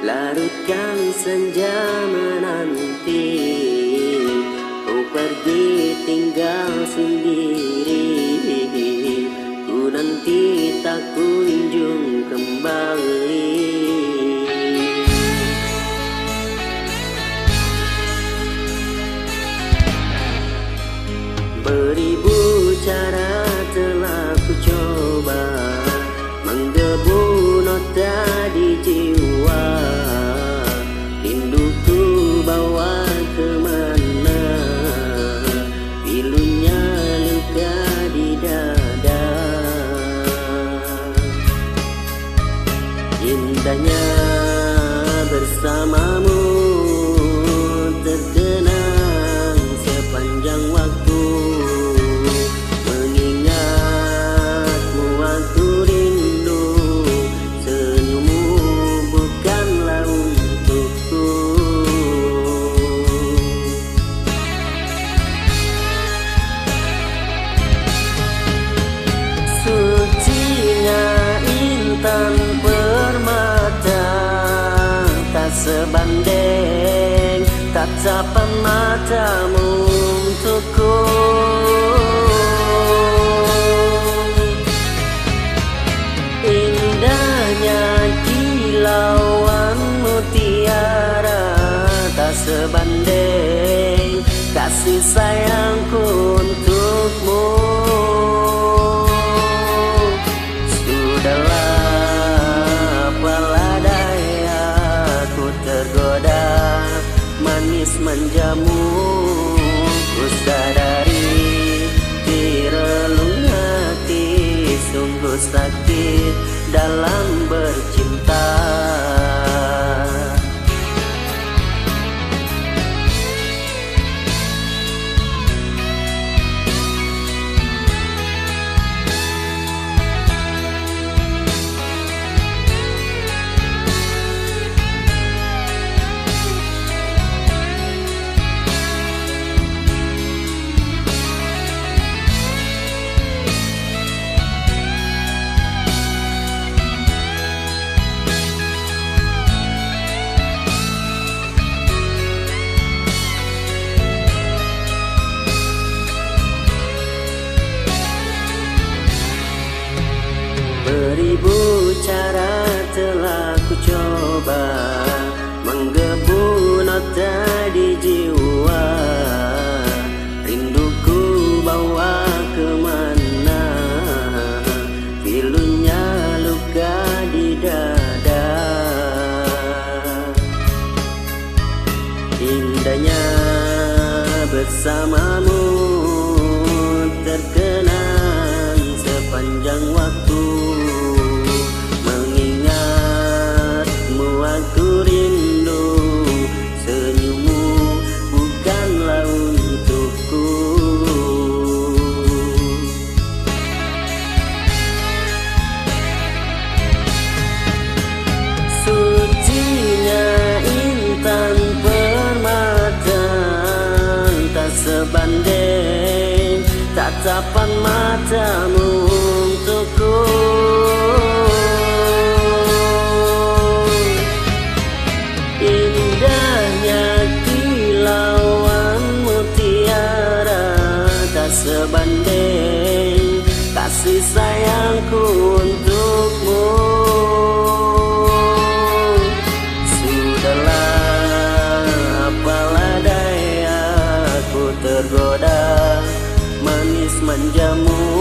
Larutkan senja menanti, kau pergi tinggal sendiri. Ku nanti tak kunjung kembali. Beribu cara telah ku coba menggebu nota di jiwa. Rinduku bawa kemana, pilunya luka di dada. Indahnya bersamamu terkenang sepanjang waktu. Mengingatmu aku rindu, senyummu bukanlah untukku. Sucinya intan permata, tak sebanding tatapan matamu untukku. Indahnya kilauan mutiara, tak sebanding kasih sayangku untukmu. Sudahlah, apalah daya, ku tergoda manis manjamu. Ku sadari di relung hati sungguh sakit dalam bercinta. Beribu cara telah ku coba menggebu nota di jiwa. Rinduku bawa kemana, pilunya luka di dada. Indahnya bersamamu terkenang sepanjang waktu. Mengingatmu aku rindu, senyummu bukanlah untukku. Sucinya intan permata, tak sebanding tatapan matamu untukku. Indahnya kilauan mutiara, tak sebanding kasih sayangku untukmu. Sudahlah, apalah daya, ku tergoda manis manjamu.